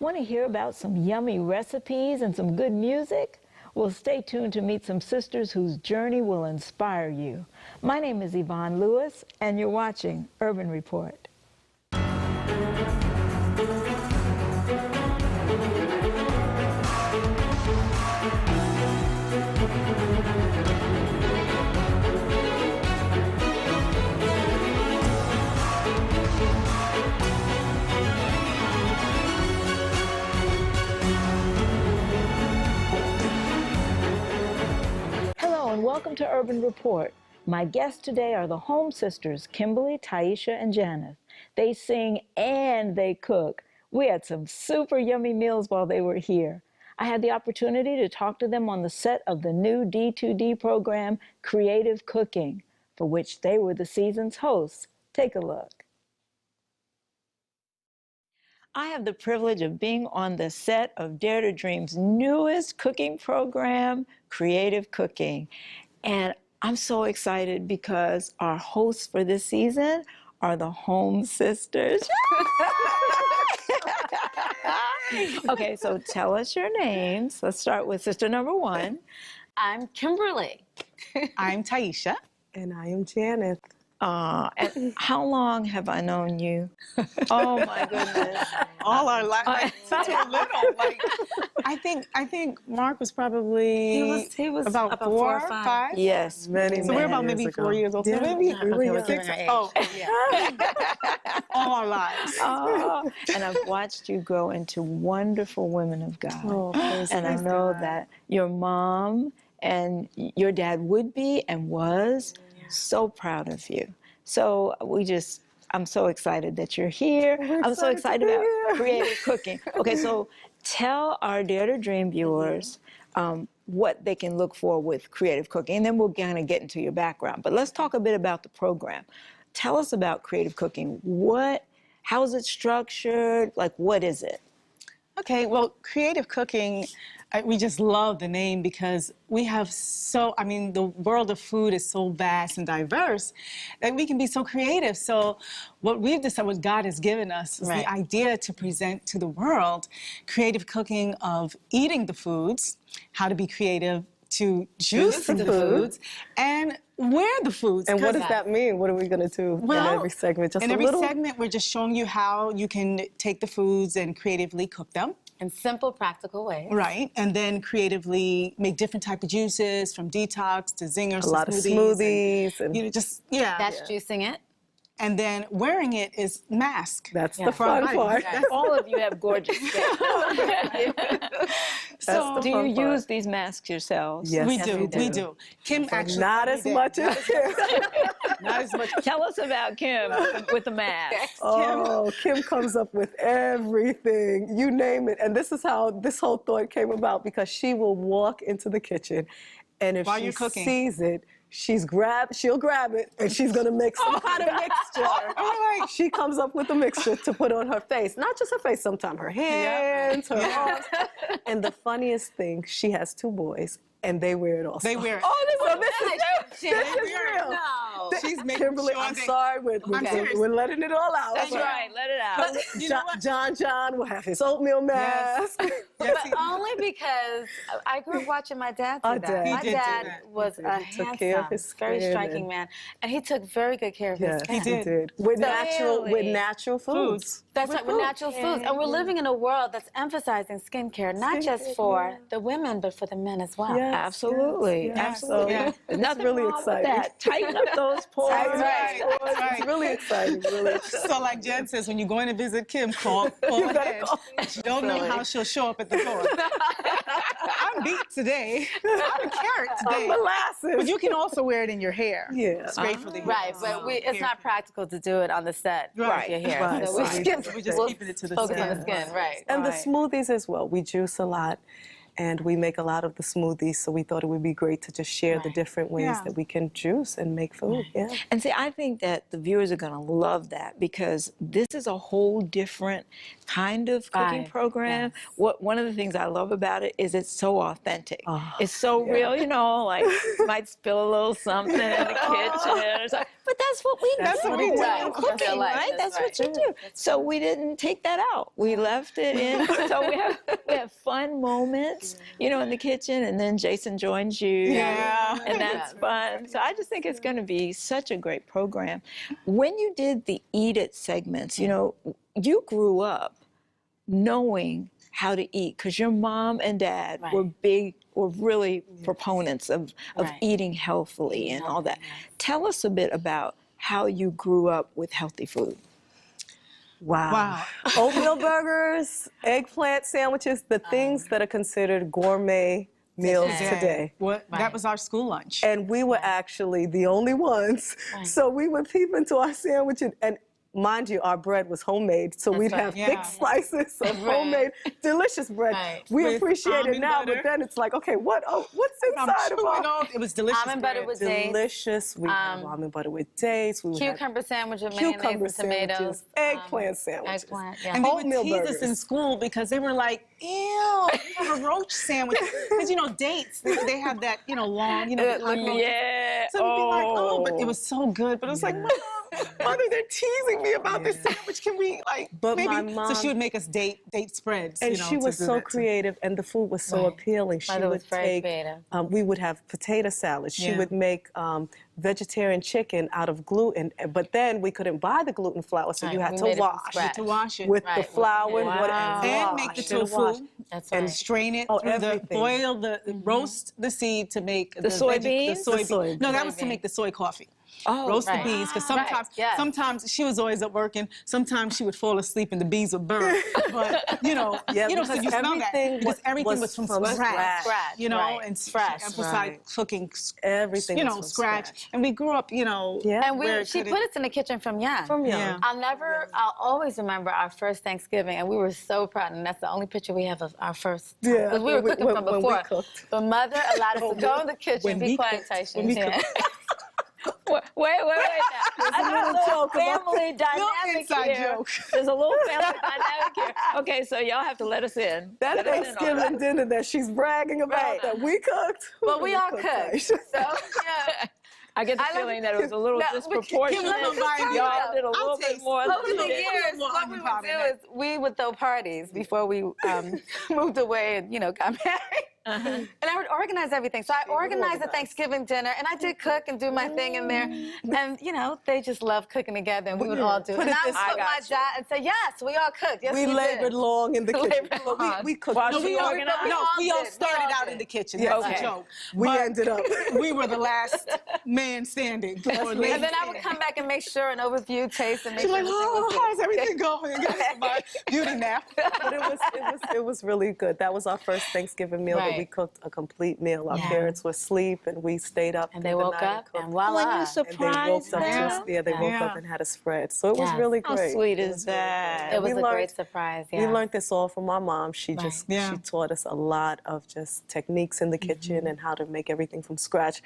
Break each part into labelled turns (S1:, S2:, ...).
S1: Want to hear about some yummy recipes and some good music? Well, stay tuned to meet some sisters whose journey will inspire you. My name is Yvonne Lewis, and you're watching Urban Report. Hello and welcome to Urban Report. My guests today are the Holmes sisters, Kimberly, Taisha, and Janice. They sing and they cook. We had some super yummy meals while they were here. I had the opportunity to talk to them on the set of the new D2D program, Creative Cooking, for which they were the season's hosts. Take a look. I have the privilege of being on the set of Dare to Dream's newest cooking program, Creative Cooking. And I'm so excited because our hosts for this season are the Holmes sisters. Okay, so tell us your names. Let's start with sister number one.
S2: I'm Kimberly.
S3: I'm Taisha.
S4: And I am Janice.
S1: And how long have I known you? Oh my goodness.
S3: All our life, like, since we were little. Like, I think Mark was probably
S2: He was
S3: about 4 or 5.
S1: Yes,
S4: Many,
S3: So we're about
S4: many
S3: maybe
S4: years
S3: 4
S4: ago.
S3: years old.
S4: Yeah,
S3: So maybe
S4: we were young.
S3: 6.
S2: her age.
S3: Oh, yeah. All our lives.
S1: Oh, and I've watched you grow into wonderful women of God.
S4: Oh, praise
S1: And I
S4: God.
S1: know that your mom and your dad would be and was so proud of you. So I'm so excited that you're here. I'm so excited about Creative Cooking. Okay, so tell our Dare to Dream viewers what they can look for with Creative Cooking, and then we'll kind of get into your background. But let's talk a bit about the program. Tell us about Creative Cooking. How is it structured? Like, what is it?
S3: Okay, well, Creative Cooking, we just love the name because we have the world of food is so vast and diverse that we can be so creative. So what we've decided, what God has given us is the idea to present to the world creative cooking of eating the foods, how to be creative to juice the foods, and wear the foods.
S4: And what does that mean? What are we going to do in every segment? Just
S3: in
S4: a
S3: every
S4: little?
S3: segment, we're just showing you how you can take the foods and creatively cook them.
S2: In simple, practical ways.
S3: Right, and then creatively make different type of juices, from detox to zingers,
S4: A lot
S3: to
S4: of smoothies. And
S3: you know,
S2: That's juicing it.
S3: And then wearing it is mask.
S4: that's the fun part.
S1: All of you have gorgeous skin.
S3: So
S1: Do you use these masks yourselves?
S4: Yes,
S3: we do. Kim actually
S4: Not as much as Kim.
S3: not as much.
S1: Tell us about Kim with the mask.
S4: Oh, Kim comes up with everything. You name it. And this is how this whole thought came about, because she will walk into the kitchen, and if
S3: While
S4: she
S3: you're cooking.
S4: sees it, she'll grab it, and she's gonna make some kind of mixture. She comes up with a mixture to put on her face. Not just her face, sometimes her hands, her arms. And the funniest thing, she has 2 boys, and they wear it also.
S3: They wear it.
S4: So this is real.
S2: No.
S3: She's making
S4: Kimberly,
S3: sure
S4: I'm
S3: that-
S4: sorry,
S3: serious.
S4: we're letting it all out.
S1: That's right, let it out.
S3: You know what?
S4: John will have his oatmeal mask.
S3: Yes,
S2: But only because I grew up watching my dad do
S4: Our
S2: that.
S4: dad.
S2: My
S3: He did do
S2: dad
S3: that.
S2: was
S4: He
S2: a
S4: did. He took care of
S2: handsome,
S4: his
S2: very
S4: skin
S2: striking
S4: and-
S2: man, and he took very good care of his
S4: Yes,
S2: skin.
S4: he
S3: did.
S4: did. With
S2: Really?
S4: natural foods.
S2: That's right, with natural foods. And we're living in a world that's emphasizing skincare, not just for the women, but for the men as well.
S4: Yes,
S1: Absolutely,
S4: yes.
S1: absolutely.
S3: Yeah.
S1: There's nothing
S4: really
S1: wrong with
S4: exciting.
S1: that. Tighten up those pores.
S3: That's right. That's right.
S4: It's really exciting, really exciting.
S3: So like Jen says, when you're going to visit Kim, call ahead. You don't know how she'll show up at the door. I'm beat today. I'm a carrot today.
S4: Molasses.
S3: But you can also wear it in your hair.
S4: Yeah.
S3: It's great for the hair.
S2: Right, but it's not practical to do it on the set
S3: Right.
S2: with your hair.
S4: Right.
S2: So
S4: Right.
S2: we just,
S3: We're just
S2: we'll
S3: keeping it to the
S2: focus
S3: skin.
S2: on the skin, right.
S4: And the
S1: Right.
S4: smoothies as well. We juice a lot. and we make a lot of the smoothies, so we thought it would be great to just share the different ways that we can juice and make food. Yeah.
S1: And see, I think that the viewers are going to love that because this is a whole different kind of cooking program. One of the things I love about it is it's so authentic. It's so real, you know, like you might spill a little something in the kitchen or something. But that's what we do in cooking, right? That's what you do. So we didn't take that out. We left it in. So we have fun moments, you know, in the kitchen, and then Jason joins you. And that's fun. So I just think it's going to be such a great program. When you did the Eat It segments, you know, you grew up knowing how to eat because your mom and dad were really proponents of eating healthily and all that. Tell us a bit about how you grew up with healthy food.
S4: Wow. Oatmeal burgers, eggplant sandwiches, the things that are considered gourmet meals today.
S3: That was our school lunch.
S4: And we were actually the only ones. So we would peep into our sandwich and mind you, our bread was homemade, so we'd have thick slices of homemade, delicious bread. We appreciate it now, but then it's like, okay, what's inside of our...
S3: It was delicious.
S2: Almond butter with dates.
S4: Delicious. We have almond butter with dates. We
S2: cucumber sandwich with mayonnaise and tomatoes.
S4: Eggplant sandwiches.
S3: And they would tease us in school because they were like, ew, you have a roach sandwich. Because, you know, dates, they have that, you know, long, you know, like, so we'd be like, oh, but it was so good. But it was like, Mother, they're teasing me about this sandwich. Can we, like, maybe?
S4: My mom,
S3: so she would make us date spreads.
S4: And
S3: you know,
S4: she was so creative, and the food was so appealing. She would take, we would have potato salad. She would make vegetarian chicken out of gluten, but then we couldn't buy the gluten flour, so you had to wash it with the flour
S3: and make the tofu and strain it through roast the seed to make the soybeans. No, that was to make the soy coffee. Roast the bees, because sometimes she was always up working. Sometimes she would fall asleep and the bees would burn. But you know, so you smell that because everything was from scratch. You know, and fresh. Emphasize cooking everything. You know, scratch. And we grew up, you know.
S2: And she put us in the kitchen from young. I'll always remember our first Thanksgiving, and we were so proud. And that's the only picture we have of our first. Because we were cooking from before. But Mother allowed us to go in the kitchen. Be quiet, Tyson.
S1: Wait now. There's a little family dynamic here. There's a little family dynamic here. Okay, so y'all have to let us in.
S4: That Thanksgiving dinner that she's bragging about that we cooked.
S2: Well, we all cooked. So,
S1: I get the feeling that it was a little disproportionate. Y'all did a little bit more.
S2: Over the years, what we would do is we would throw parties before we moved away and, you know, got married. And I would organize everything. So I organized the Thanksgiving dinner, and I did cook and do my thing in there. And, you know, they just love cooking together, and we would all do it. And I would put my dad and say, yes, we all cooked. Yes,
S4: we labored long in the kitchen. We cooked.
S3: We all started out in the kitchen. That's a joke.
S4: We ended up.
S3: We were the last man standing.
S2: And then I would come back and make sure and overview, taste, and make sure everything was good.
S3: How's everything going? My beauty nap.
S4: But it was really good. That was our first Thanksgiving meal. We cooked a complete meal. Our parents were asleep, and we stayed up.
S2: And they woke up, and voila.
S1: When you surprised them.
S4: They woke up and had a spread. So it was really great.
S1: How sweet is that?
S2: It was a great surprise.
S4: We learned this all from our mom. She just she taught us a lot of just techniques in the kitchen and how to make everything from scratch.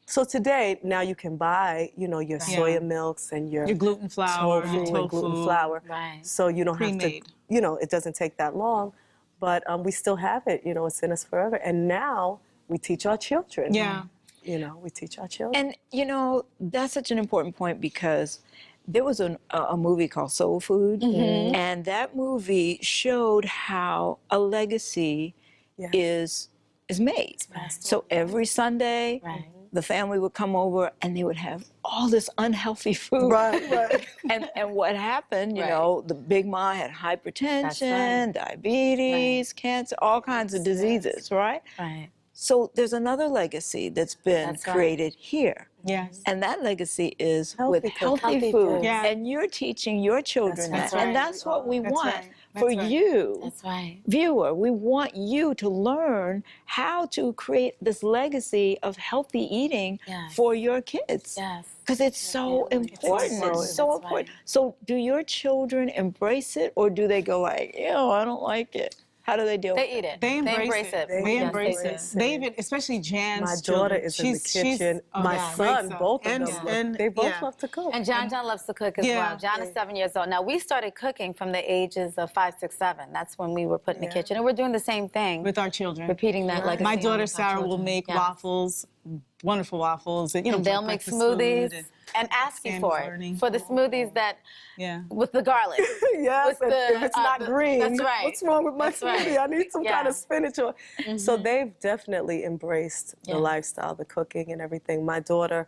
S4: So today, now you can buy, you know, your soya milks and your
S3: gluten flour,
S4: tofu and gluten flour. So you don't have to, you know, it doesn't take that long. But we still have it, you know, it's in us forever. And now we teach our children. You know, we teach our children.
S1: And, you know, that's such an important point because there was a movie called Soul Food. And that movie showed how a legacy is made. So every Sunday, the family would come over and they would have all this unhealthy food. And what happened, you know, the Big Ma had hypertension, diabetes, cancer, all kinds of diseases, right? So there's another legacy that's been created here. And that legacy is with healthy food. And you're teaching your children that. And that's what we want. For you, viewer, we want you to learn how to create this legacy of healthy eating for your kids. Because it's so important. It's so important. So do your children embrace it, or do they go like, ew, I don't like it? How do they deal with
S2: They eat it.
S3: They embrace it. They
S2: Yes,
S3: embrace
S2: do.
S3: it. They even, especially Jan's
S4: My daughter
S3: children.
S4: is in the kitchen. My
S3: yeah,
S4: son,
S3: great
S4: both of
S3: And-
S4: them,
S3: and-
S4: they both
S3: yeah.
S4: love to cook.
S2: And John loves to cook as well. John is 7 years old. Now, we started cooking from the ages of 5, 6, 7. That's when we were put in the kitchen. And we're doing the same thing.
S3: With our children.
S2: Repeating that legacy.
S3: My
S2: on
S3: daughter
S2: with our
S3: Sarah will
S2: children.
S3: make
S2: Yes.
S3: waffles, wonderful waffles, and
S2: And they'll make
S3: breakfast
S2: smoothies
S3: food
S2: and ask you
S3: Sam's
S2: for it.
S3: learning.
S2: For the smoothies that,
S3: Yeah.
S2: with the garlic.
S4: Yes,
S2: With
S4: and if it's not green,
S2: that's right.
S4: what's wrong with my
S2: That's right.
S4: smoothie? I need some kind
S2: Yeah.
S4: of spinach. So they've definitely embraced the
S2: Yeah.
S4: lifestyle, the cooking and everything. My daughter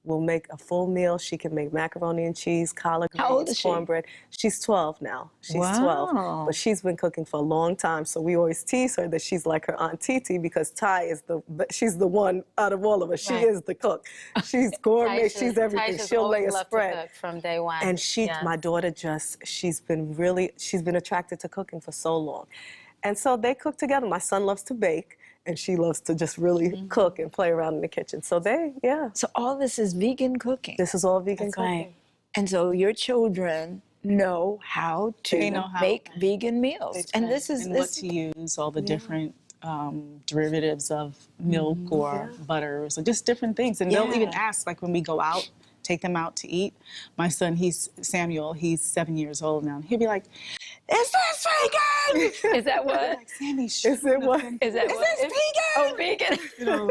S4: will make a full meal. She can make macaroni and cheese, collard greens,
S1: How old is she?
S4: cornbread. She's 12 now. She's 12,
S1: Wow.
S4: but she's been cooking for a long time. So we always tease her that she's like her Aunt Titi because Ty is she's the one out of all of us. She
S2: Right.
S4: is the cook. She's gourmet.
S2: Taisha-
S4: She's everything.
S2: Taisha's
S4: She'll lay a
S2: always loved to
S4: spread.
S2: cook from day one.
S4: And
S2: Yes.
S4: my daughter she's been attracted to cooking for so long. And so they cook together. My son loves to bake, and she loves to just really cook and play around in the kitchen. So
S1: So all this is vegan cooking.
S4: this is all vegan
S2: That's
S4: cooking.
S2: right.
S1: And so your children know how to
S3: They know how.
S1: make vegan meals. And this is
S3: And what to use, all the different derivatives of milk or butters, or just different things. And they'll even ask, like when we go out, take them out to eat. My son, Samuel, he's 7 years old now. He'll be like, "Is this vegan?"
S1: Is that what?
S3: Like, Sammy,
S4: Is it what?
S1: Is that what?
S3: this vegan?
S1: Oh, vegan.
S3: You know,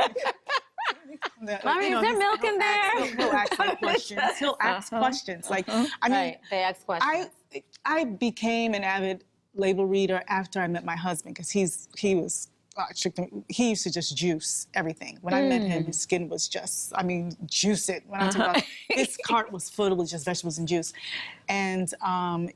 S2: Mommy, is there milk in there?
S3: He'll ask me questions. He'll ask questions. Like, I mean,
S2: Right. They ask questions.
S3: I became an avid label reader after I met my husband because he was he used to just juice everything. When I met him, his skin was just, I mean, juice it. When I talk about his cart was full with just vegetables and juice. And,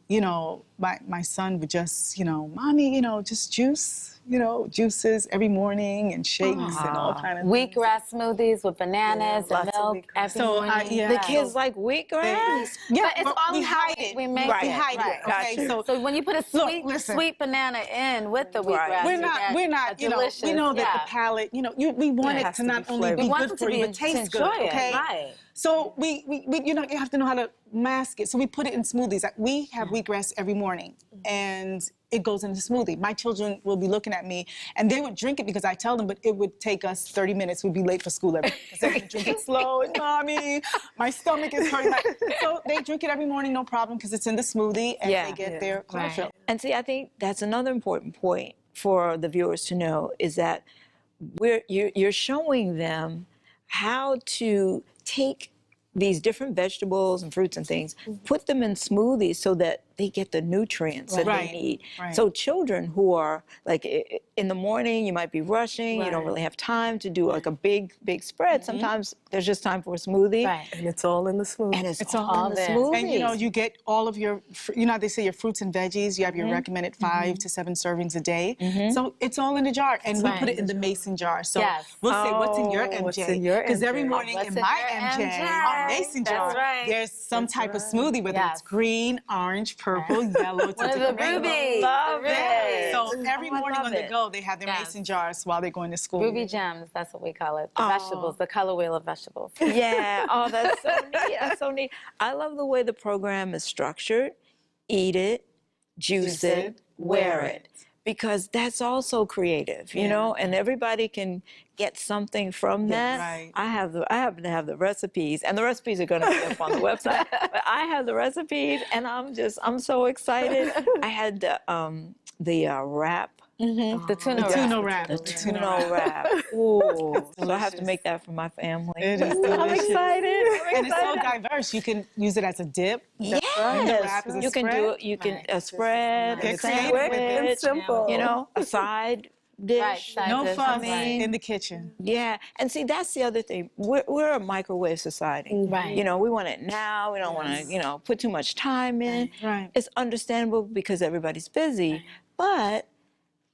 S3: you know, my son would just, you know, Mommy, you know, just juice, you know, juices every morning and shakes and all kind of things.
S2: Wheatgrass smoothies with bananas and
S4: lots of
S2: milk
S4: wheatgrass.
S2: every
S3: So,
S2: morning.
S3: yeah.
S1: The kids like wheatgrass?
S3: Yeah,
S2: But it's all
S3: we
S2: in how
S3: hide it.
S2: we make
S3: We
S2: it.
S3: hide
S2: Right.
S3: it. Okay,
S1: Gotcha.
S2: So when you put a
S3: listen.
S2: sweet banana in with the wheatgrass,
S3: We're
S2: you get
S3: not,
S2: a
S3: you know,
S2: delicious,
S3: we know that
S2: yeah.
S3: the palate, you know, we want
S4: It
S3: it
S4: has
S3: to
S4: to
S3: not
S4: be
S3: only
S4: flavored.
S3: be
S2: We want
S3: good
S2: it
S3: for
S2: to
S3: you,
S2: be
S3: but taste
S2: to
S3: good,
S2: enjoy it,
S3: okay?
S2: right.
S3: So we you know, you have to know how to mask it. So we put it in smoothies. Like, we have wheatgrass every morning, and it goes into smoothie. My children will be looking at me, and they would drink it because I tell them, but it would take us 30 minutes. We'd be late for school every day because they would drink it slow. And Mommy, my stomach is hurting. So they drink it every morning, no problem, because it's in the smoothie, and
S1: Yeah.
S3: they get their chlorophyll.
S1: And see, I think that's another important point for the viewers to know is that you're showing them how to take these different vegetables and fruits and things, put them in smoothies so that they get the nutrients that
S3: Right.
S1: they need.
S3: Right.
S1: So children who are like in the morning, you might be rushing, you don't really have time to do like a big spread. Sometimes there's just time for a smoothie.
S2: Right.
S4: And it's all in the smoothie.
S1: And it's
S3: all
S1: all in the
S2: there.
S1: smoothie.
S3: And you know, you get all of your, you know, they say your fruits and veggies. You have your recommended 5 to 7 servings a day. So it's all in a jar, and we put it in the mason jar. So
S2: Yes.
S3: we'll say, "What's in your
S4: Oh,
S3: MJ?"
S4: what's in your
S3: Because every
S4: MJ?
S3: morning
S2: What's
S3: in
S2: in
S3: my
S2: your
S3: MJ,
S2: MJ?
S3: our mason
S2: That's
S3: jar,
S2: right.
S3: there's some type of smoothie, whether
S2: Yes.
S3: it's green, orange, purple, yellow. It's a
S2: One of the
S3: different rainbow.
S2: rubies.
S1: Love
S2: the
S1: it.
S2: rubies.
S3: So every morning
S1: love
S3: on the
S1: it.
S3: go, they have their
S2: Yes.
S3: mason jars while they're going to school.
S2: Ruby gems, that's what we call it. The vegetables, the color wheel of vegetables.
S1: Yeah. Oh, that's so neat. That's so neat. I love the way the program is structured. Eat it, juice it, wear it. Because that's also creative, you know, and everybody can get something from that.
S3: right.
S1: I happen to have the recipes, and the recipes are going to be up on the website. But I have the recipes, and I'm so excited. I had the wrap.
S2: The tuna wrap.
S3: Tuna wrap.
S1: The tuna wrap. Ooh. So I have to make that for my family.
S3: It is
S1: I'm
S3: delicious.
S1: excited.
S3: And it's so diverse. You can use it as a dip.
S1: Yes.
S3: The wrap is a
S1: You can do
S3: spread.
S1: it. You can a spread,
S3: Get
S1: a
S3: creative with it.
S1: sandwich,
S4: It's simple.
S1: you know, a side dish.
S2: Right, side
S3: No
S2: dish,
S3: fuss
S2: right.
S3: in the kitchen.
S1: Yeah, and see, that's the other thing. We're a microwave society.
S2: Right.
S1: You know, we want it now. We don't want to, you know, put too much time in.
S3: Right.
S1: It's understandable because everybody's busy, but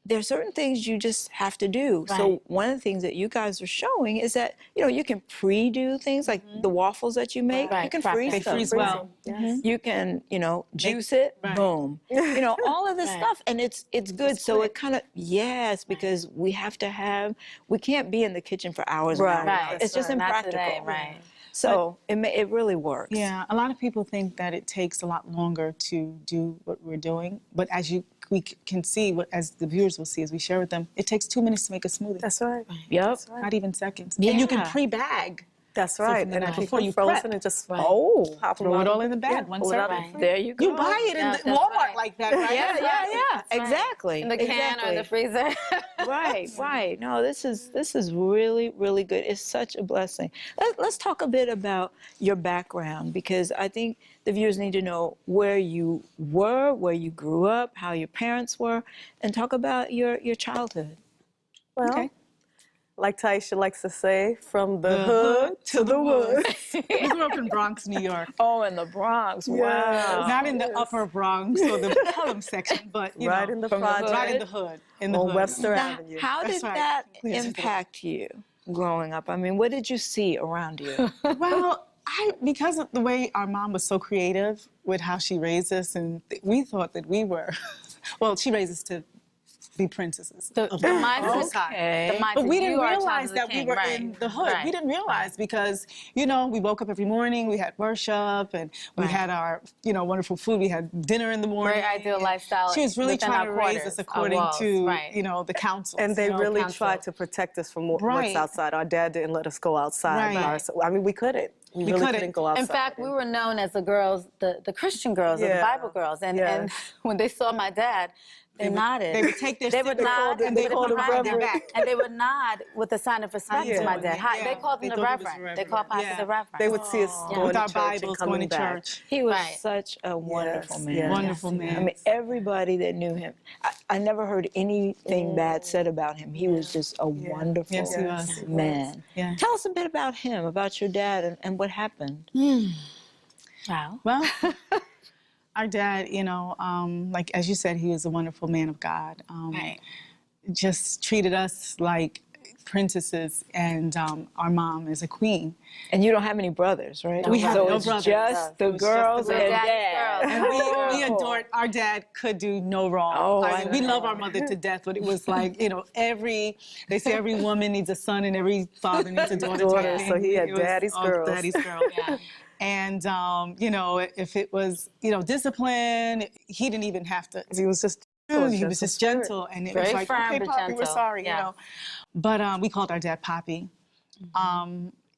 S1: there's certain things you just have to do. So
S2: Right.
S1: one of the things that you guys are showing is that, you know, you can pre-do things like the waffles that you make.
S2: Right,
S1: You can
S2: prep
S1: freeze
S2: them.
S3: They
S1: them.
S3: freeze well.
S1: You can, you know, juice it,
S3: Right.
S1: boom. You know, all of this
S2: Right.
S1: stuff, and it's good. So it kind of, yes, because we can't be in the kitchen for hours and
S4: Right.
S1: hours.
S2: Right.
S1: It's just
S2: Not
S1: impractical.
S2: today, right.
S1: So it really works.
S3: Yeah, a lot of people think that it takes a lot longer to do what we're doing, but as you can see, as the viewers will see as we share with them, it takes 2 minutes to make a smoothie.
S4: That's right.
S1: Yep.
S4: That's right.
S3: Not even seconds.
S1: Yeah.
S3: And you can pre-bag.
S4: That's
S3: So
S4: right.
S3: from the
S4: And
S3: night
S4: keep
S3: before
S4: them
S3: you
S4: frozen
S3: prep.
S4: and just pop them
S3: Throw it
S4: out
S3: all
S4: of
S3: in the bag, one
S4: pull it out
S3: serving.
S4: of the fridge.
S1: There you go.
S3: You buy it in the
S2: that's
S3: Walmart
S2: right.
S3: like that, right?
S1: Yeah, exactly.
S2: In the can or in the freezer.
S1: Right. No, this is really, really good. It's such a blessing. Let's talk a bit about your background, because I think the viewers need to know where you were, where you grew up, how your parents were, and talk about your childhood.
S4: Well,
S3: Okay.
S4: like Taisha likes to say, from the hood to the woods.
S3: We grew up in Bronx, New York.
S1: Oh, in the Bronx. Wow.
S3: Not in the upper Bronx or the Pelham section, but you
S4: Right
S3: know,
S4: in the
S1: from the
S4: project.
S3: right in the hood. In the
S4: on
S3: hood.
S4: Webster
S1: Now,
S4: Avenue.
S1: how
S3: That's
S1: did
S3: right.
S1: that
S3: Yes.
S1: impact you growing up? I mean, what did you see around you?
S3: Well, because of the way our mom was so creative with how she raised us, and we thought that we were, well, she raised us to be princesses.
S2: The
S3: of
S2: mindset.
S3: Most High.
S1: Okay.
S2: The mindset.
S3: But we didn't
S2: You are a child
S3: realize
S2: of the
S3: that we
S2: king,
S3: were
S2: right.
S3: in the hood.
S2: Right.
S3: We didn't realize because, you know, we woke up every morning, we had worship, and we had our, you know, wonderful food. We had dinner in the morning.
S2: Very ideal lifestyle.
S3: She was really
S2: within
S3: trying
S2: our
S3: to raise
S2: quarters,
S3: us
S2: our
S3: according
S2: walls,
S3: to,
S2: right.
S3: you know, the councils.
S4: And they
S3: you know,
S4: really
S2: counsel.
S4: tried to protect us from what's
S3: Right.
S4: outside. Our dad didn't let us go outside.
S3: Right.
S4: I mean, we couldn't. We really couldn't go outside.
S2: In fact, we were known as the girls, the Christian girls, or the
S4: Yeah.
S2: Bible girls. And
S4: Yes.
S2: when they saw my dad, they nodded.
S3: They would take their
S2: They would
S3: cigarette
S2: nod
S3: and
S2: and
S3: they
S2: they
S3: called
S2: would
S3: him
S2: behind their
S3: Reverend.
S2: back. And they would nod with a sign of respect to my dad. Hi,
S3: Yeah.
S2: they called him
S3: They
S2: the
S3: thought he was
S2: Reverend.
S3: the
S2: They called Pastor
S3: Reverend.
S2: the Reverend.
S4: They would see us going
S3: With
S4: to
S3: our
S4: church
S3: Bibles,
S4: and
S3: going
S4: coming
S3: to
S4: back.
S3: church.
S1: He was
S2: Right.
S1: such a wonderful man.
S4: yes.
S3: Wonderful man.
S1: I mean, everybody that knew him, I never heard anything bad said about him. He was just a wonderful
S3: Yes, he was.
S1: man.
S3: Yeah.
S1: Tell us a bit about him, about your dad, and what happened.
S2: Wow.
S3: Well, our dad, you know, like as you said, he was a wonderful man of God.
S2: Right.
S3: Just treated us like princesses, and our mom is a queen.
S1: And you don't have any brothers, right?
S3: We have
S1: so
S3: no
S1: it's
S3: brothers.
S1: just the
S3: It was just the
S1: girls
S3: girls.
S1: and
S2: Daddy's
S1: dad.
S2: girls.
S3: And we adored, our dad could do no wrong.
S1: Oh,
S3: I mean, we love our mother to death, but it was like, you know, they say every woman needs a son and every father needs a daughter. type thing.
S4: So he had
S3: It was
S4: daddy's
S3: all
S4: girls.
S3: Daddy's girl.
S2: Yeah.
S3: And, you know, if it was, you know, discipline, he didn't even have to.
S4: He was just
S3: He was just gentle, and it was
S2: Very
S3: like,
S2: firm,
S3: okay,
S2: but
S3: Poppy, we're
S2: gentle.
S3: sorry,
S2: Yeah.
S3: you know. But we called our dad Poppy.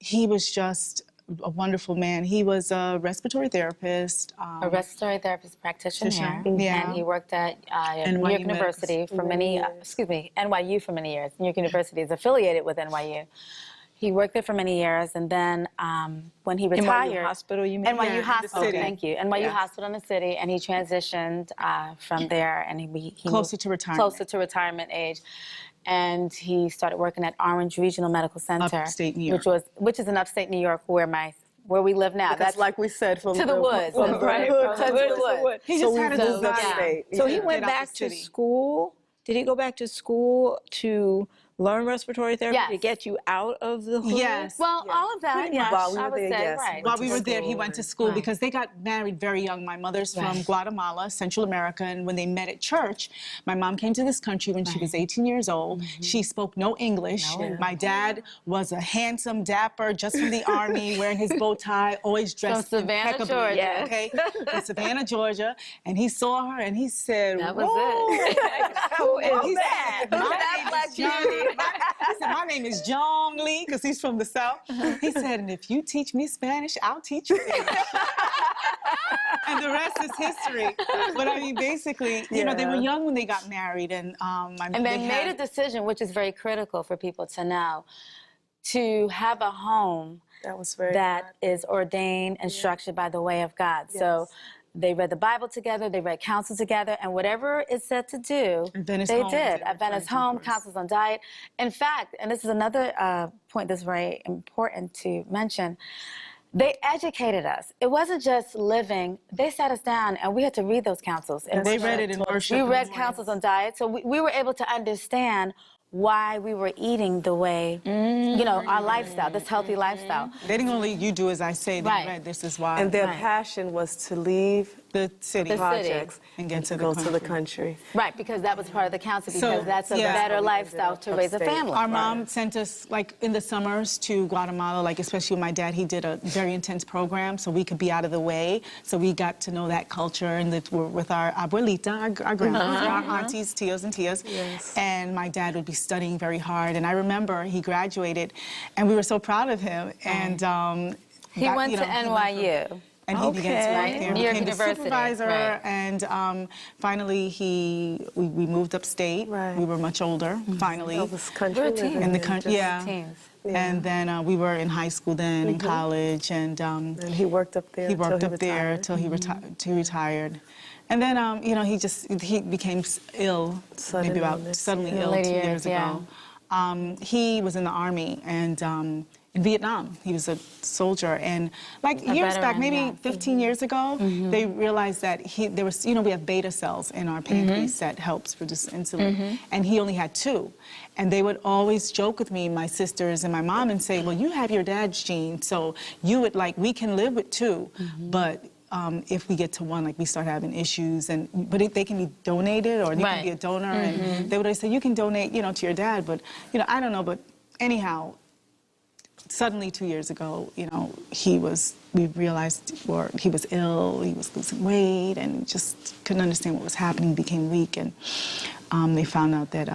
S3: He was just a wonderful man. He was a respiratory therapist.
S2: A respiratory therapist practitioner.
S3: Yeah.
S2: And he worked at New
S3: NYU
S2: York University for many, NYU for many years. New York University is affiliated with NYU. He worked there for many years, and then when he retired...
S1: NYU Hospital, you mean?
S2: NYU
S3: Yeah, in the
S2: Hospital,
S3: city.
S2: thank you. NYU
S1: Yeah.
S2: Hospital in the city, and he transitioned from there, and he
S3: Closer
S2: moved
S3: to retirement.
S2: Closer to retirement age. And he started working at Orange Regional Medical Center,
S3: Upstate New York.
S2: which is in upstate New York, where we live now.
S4: That's like we said, from
S2: to the woods.
S4: from the
S1: Right,
S4: hood
S1: from
S4: to
S1: the
S4: the
S1: woods.
S4: woods.
S3: He
S4: So
S3: just
S4: we
S3: had a
S4: moved
S3: desire.
S4: upstate.
S1: So he
S3: Yeah.
S1: went
S3: Get out
S1: back
S3: the
S1: to
S3: city.
S1: school. Did he go back to school to learn respiratory therapy
S2: Yes.
S1: to get you out of the hood?
S3: Yes.
S2: Well, all of that,
S4: Pretty
S2: yes,
S4: much. While we
S2: I
S4: were
S2: would
S4: there,
S2: say,
S4: yes.
S2: right.
S3: While we were there, he went to school
S2: Right.
S3: because they got married very young. My mother's from
S2: Right.
S3: Guatemala, Central America, and when they met at church, my mom came to this country when she was 18 years old. She spoke no English. My dad was a handsome, dapper, just from the army, wearing his bow tie, always dressed
S2: From Savannah,
S3: impeccably.
S2: Georgia.
S1: Yes.
S3: Okay, from Savannah, Georgia, and he saw her and he said,
S2: That was
S3: "Whoa."
S2: it.
S1: Who is
S3: He
S1: that?
S3: said, "My
S2: That
S3: name
S2: black
S3: is John."
S2: community.
S3: He said, "My name is John Lee," because he's from the South. He said, "And if you teach me Spanish, I'll teach you English." And the rest is history. But I mean, basically, you know, they were young when they got married, and
S2: And they made a decision, which is very critical for people to know, to have a home
S4: That was very
S2: that is ordained and structured by the way of God. So they read the Bible together, they read counsel together, and whatever it said to do,
S3: Venice
S2: they
S3: Home,
S2: did.
S3: they
S2: At Venice
S3: referred to,
S2: Home,
S3: of course.
S2: counsels on diet. In fact, and this is another point that's very important to mention, they educated us. It wasn't just living. They sat us down, and we had to read those counsels. And
S3: They read it in worship.
S2: we
S3: in the
S2: read
S3: morning.
S2: counsels on diet, so we were able to understand why we were eating the way, you know, our lifestyle, this healthy lifestyle.
S3: They didn't only you do as I say. They
S2: Right.
S3: read, this is why.
S4: And their
S2: Right.
S4: passion was to leave
S3: the city.
S2: The city.
S4: projects
S3: And get to
S4: go
S3: the
S4: to the country.
S2: Right, because that was part of the council, because
S3: So,
S2: that's a
S3: yeah.
S2: better lifestyle to raise a
S4: Upstate.
S2: family.
S3: Our mom sent us, like, in the summers to Guatemala, like, especially with my dad. He did a very intense program so we could be out of the way. So we got to know that culture and with our abuelita, our grandmas, our aunties, tios and tias.
S4: Yes.
S3: And my dad would be studying very hard. And I remember he graduated, and we were so proud of him. And
S2: He went to NYU.
S3: And he began to work there,
S2: New York
S3: became the
S2: University,
S3: supervisor,
S2: right.
S3: and finally we moved upstate.
S4: Right.
S3: We were much older, finally.
S4: That was country
S2: We're
S4: living.
S2: teens.
S3: In the
S4: and
S3: country,
S4: just-
S3: yeah.
S2: Teens.
S3: And then we were in high school then, in college, and
S4: And he worked up there.
S3: he worked
S4: till
S3: up there
S4: retired.
S3: till he retired. And then, you know, he became ill,
S4: Sudden
S3: maybe about
S4: illness,
S3: suddenly
S2: yeah.
S3: ill
S2: Later
S3: 2
S2: years,
S3: years
S2: yeah.
S3: ago. He was in the Army and in Vietnam. He was a soldier. And like years back,
S2: veteran,
S3: maybe
S2: yeah.
S3: 15 years ago, they realized that there was, you know, we have beta cells in our pancreas that helps produce insulin. And he only had 2. And they would always joke with me, my sisters and my mom, and say, well, you have your dad's gene, so you would, like, we can live with 2, but if we get to 1, like, we start having issues, but they can be donated, or you can be a donor, and they would always say, you can donate, you know, to your dad, but, you know, I don't know, but anyhow, suddenly 2 years ago, you know, we realized, or he was ill, he was losing weight, and just couldn't understand what was happening, became weak, and they found out that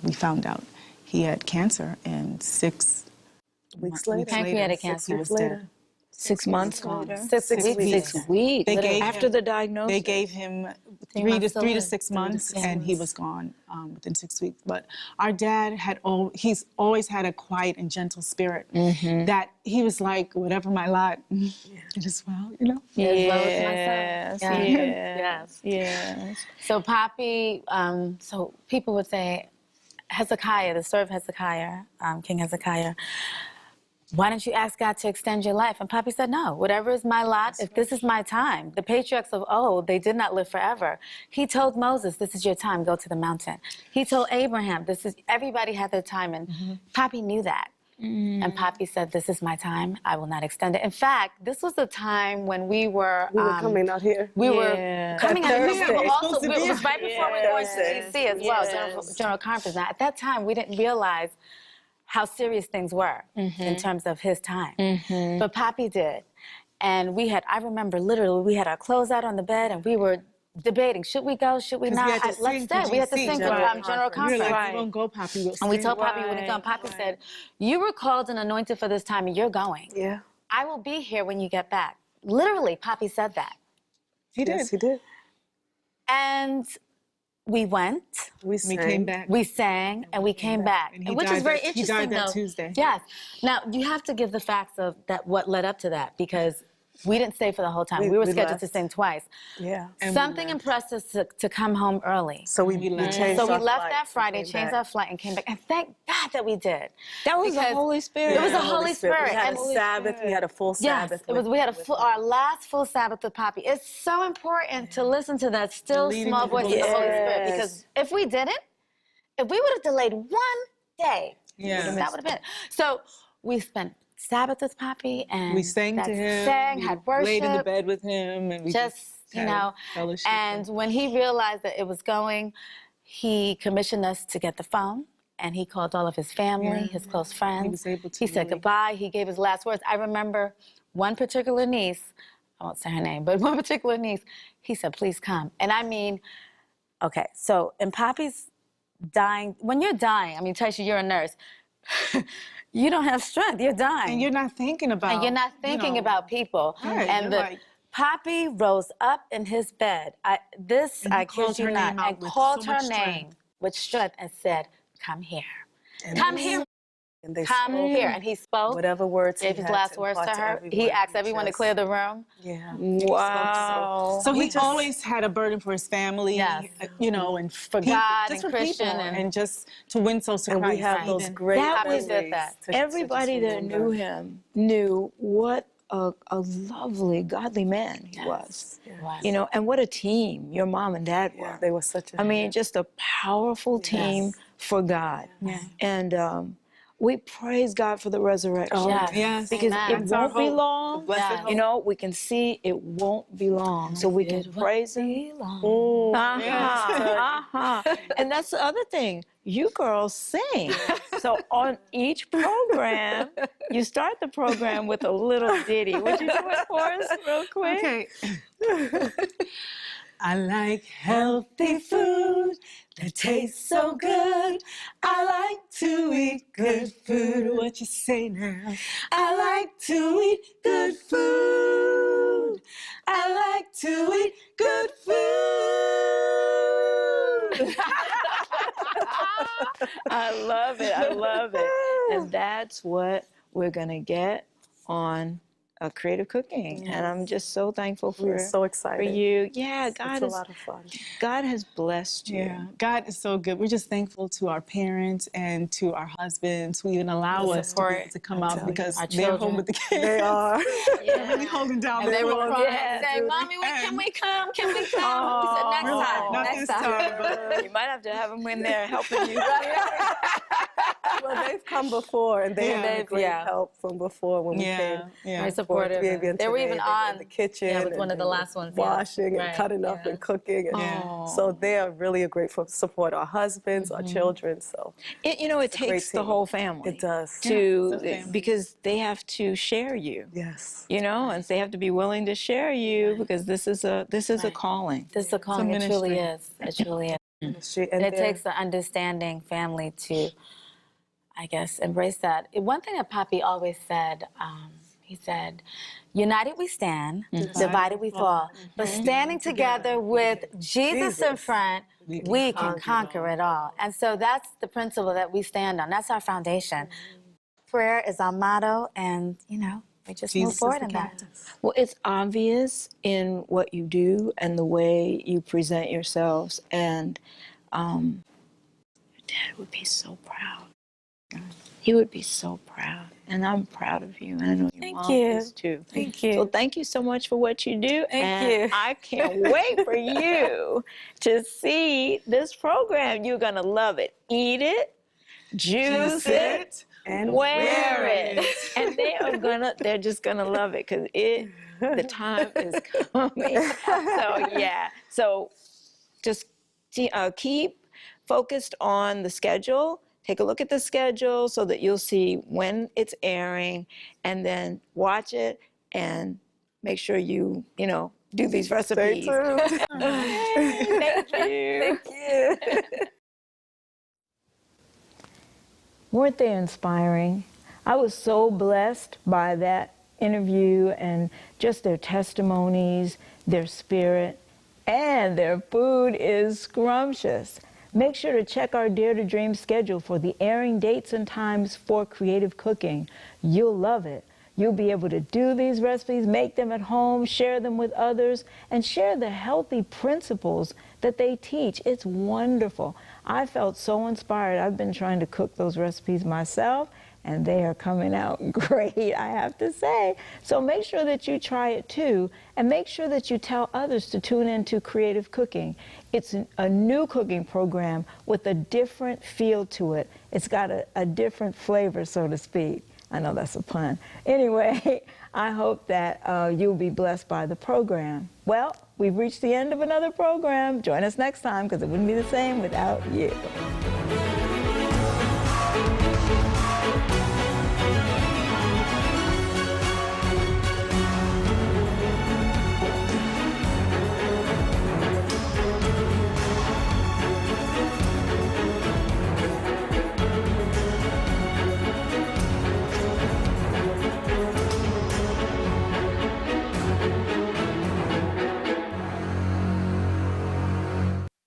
S3: we found out he had cancer, and 6
S4: Weeks later.
S2: Pancreatic
S3: he
S2: cancer.
S3: was dead.
S1: 6 months later.
S2: 6 weeks.
S1: 6 weeks.
S3: They gave
S1: After
S3: him-
S1: the diagnosis.
S3: They gave him
S2: Three
S3: 3
S2: months to
S3: to
S2: live.
S3: 6 months,
S4: 6
S3: and he
S4: months.
S3: was gone within 6 weeks. But our dad he's always had a quiet and gentle spirit. That he was like, whatever my lot, it is well, you know.
S1: Yes,
S2: Yeah.
S1: yes, yes.
S2: So Poppy, so people would say, Hezekiah, the story of Hezekiah, King Hezekiah, why don't you ask God to extend your life? And Poppy said, no, whatever is my lot, if this is my time. The patriarchs of old, they did not live forever. He told Moses, this is your time, go to the mountain. He told Abraham, everybody had their time, and Poppy knew that. And Poppy said, this is my time, I will not extend it. In fact, this was the time when we were
S4: coming out here.
S2: We were coming out
S4: Thursday.
S2: here, but
S4: It's
S2: also it was right before we were going to
S4: Thursday.
S2: D.C. as well, General Conference. Now, at that time, we didn't realize how serious things were in terms of his time. But Poppy did. And I remember literally, we had our clothes out on the bed and we were debating, should we go, should we not?
S3: we had to
S2: Let's
S3: sing
S2: stay.
S3: for
S2: We had to
S3: GC,
S2: sing for General
S3: We
S2: Conference.
S3: were like, we won't go, Poppy. We'll
S2: And we
S3: sing.
S2: told Poppy we wouldn't go. And Poppy said, you were called and anointed for this time and you're going.
S4: Yeah.
S2: I will be here when you get back. Literally, Poppy said that.
S3: He did.
S4: Yes, he did.
S2: And we went.
S3: We came back.
S2: We sang and we came back,
S3: And he
S2: which
S3: died
S2: is very
S3: that- he
S2: interesting.
S3: died that
S2: though.
S3: Tuesday.
S2: Yes. Now you have to give the facts of that. What led up to that? Because we didn't stay for the whole time. We were
S4: we
S2: scheduled to
S4: left.
S2: sing twice.
S4: Yeah.
S2: Something impressed us to come home early.
S4: So we
S3: left.
S4: changed
S2: So we
S4: our
S2: left
S4: flights
S2: that
S4: and
S2: Friday,
S4: came
S2: changed
S4: back.
S2: our flight, and came back. And thank God that we did.
S1: That was the
S2: Because
S1: Holy Spirit.
S2: It was the Holy Spirit.
S4: We had
S2: And
S4: a Sabbath. We had a full
S2: yes,
S4: Sabbath.
S2: it was. We had our last full Sabbath with Poppy. It's so important to listen to that still
S3: leading
S2: small
S3: of the
S2: voice of the
S3: Holy
S2: Holy Spirit,
S4: Yes.
S2: because if we didn't, if we would have delayed one day,
S3: Yeah.
S2: that would have been it. So we spent Sabbath with Poppy, and
S3: We sang to him.
S2: sang,
S3: we
S2: had worship,
S3: laid in the bed with him, and we
S2: just you
S3: had
S2: know.
S3: fellowship.
S2: And when he realized that it was going, he commissioned us to get the phone, and he called all of his family, his close friends.
S3: was able to
S2: He said
S3: really-
S2: goodbye. He gave his last words. I remember one particular niece, I won't say her name, but one particular niece, he said, please come. And I mean, okay, so in Poppy's dying, when you're dying, I mean, Taisha, you're a nurse, you don't have strength, you're dying.
S3: And you're not thinking about.
S2: And you're not thinking
S3: you know,
S2: about people.
S3: Right,
S2: And
S3: you're like-
S2: Poppy rose up in his bed. I kid
S3: called
S2: you
S3: her
S2: not,
S3: name out
S2: and
S3: with
S2: called
S3: so
S2: her
S3: much
S2: name
S3: strength.
S2: with strength and said, "Come here,
S4: And
S2: come here,
S4: And they
S2: come
S4: spoke
S2: here." And he spoke.
S4: whatever words
S2: Gave
S4: he
S2: his
S4: had
S2: last
S4: to
S2: words to
S4: impart
S2: her.
S4: everyone.
S2: He asked everyone to
S4: just-
S2: clear the room.
S4: Yeah.
S1: Wow.
S3: So he
S2: just-
S3: always had a burden for his family,
S2: Yes.
S3: you know, and for
S2: God
S3: just
S2: and
S3: for
S2: Christian
S3: people,
S2: and-
S3: and just to win souls to
S4: And
S3: Christ.
S4: we have those
S3: even.
S4: great
S1: That
S2: was-
S4: memories
S2: that.
S4: to- to
S1: Everybody
S4: just
S1: that
S4: remember.
S1: knew him knew what a lovely, godly man he was.
S2: Wow.
S1: You know, and what a team your mom and dad were.
S4: Yeah, they were such a.
S1: I mean, just a powerful team for God. And we praise God for the resurrection.
S3: Yes.
S1: Because
S2: Amen.
S1: it won't be long.
S2: Blessed
S1: You know, we can see it won't be long. So we can praise Him. And that's the other thing. You girls sing. So on each program, you start the program with a little ditty. Would you do it for us real quick?
S3: Okay. I like healthy food that tastes so good. I like to eat good food. What you say now? I like to eat good food. I like to eat good food.
S1: I love it. I love it. And that's what we're going to get on creative cooking. And I'm just so thankful
S4: We're so
S1: for
S4: excited.
S1: you. Yeah,
S4: It's a lot of fun.
S1: God has blessed you.
S3: Yeah, God is so good. We're just thankful to our parents and to our husbands who even allow us to, be able to come out because they're home with the kids.
S4: They are.
S3: They're really holding down
S2: And
S3: the
S2: they were
S3: fort.
S2: crying, saying, "Mommy, can we come? Can we come?" We said, "Next time,
S3: Not
S2: next
S3: this
S2: time."
S3: time, but
S1: You might have to have them in there helping you.
S4: Well, they've come before, and they've been great help from before when we came.
S2: Very supportive. They were even on
S4: in the kitchen.
S2: Yeah, with one of
S4: and
S2: the
S4: they
S2: last
S4: were
S2: ones.
S4: washing and cutting up and cooking. And so they are really a great support. Our husbands, our children. So
S1: It takes the whole family.
S4: It does.
S1: Because they have to share you.
S4: Yes.
S1: You know, and they have to be willing to share you because this is a calling.
S2: This is a calling. It truly is. It truly is. And it takes an understanding family to, I guess, embrace that. One thing that Papi always said, he said, "United we stand, divided we fall. But standing together with Jesus in front, we can conquer it all." And so that's the principle that we stand on. That's our foundation. Prayer is our motto, and, we just move forward in that.
S1: Well, it's obvious in what you do and the way you present yourselves. And your dad would be so proud. He would be so proud. And I'm proud of you. And I know your mom is too.
S2: Thank you.
S1: So thank you so much for what you do.
S2: Thank you.
S1: I can't wait for you to see this program. You're going to love it. Eat it, juice it,
S4: and
S1: wear it. And they're just gonna love it because the time is coming. So just keep focused on the schedule. Take a look at the schedule so that you'll see when it's airing, and then watch it and make sure you do these recipes.
S4: Stay tuned.
S1: Thank you.
S2: Thank you.
S1: Weren't they inspiring? I was so blessed by that interview and just their testimonies, their spirit, and their food is scrumptious. Make sure to check our Dare to Dream schedule for the airing dates and times for creative cooking. You'll love it. You'll be able to do these recipes, make them at home, share them with others, and share the healthy principles that they teach. It's wonderful. I felt so inspired. I've been trying to cook those recipes myself, and they are coming out great, I have to say. So make sure that you try it too, and make sure that you tell others to tune into Creative Cooking. It's a new cooking program with a different feel to it. It's got a different flavor, so to speak. I know that's a pun. Anyway, I hope that you'll be blessed by the program. Well, we've reached the end of another program. Join us next time because it wouldn't be the same without you.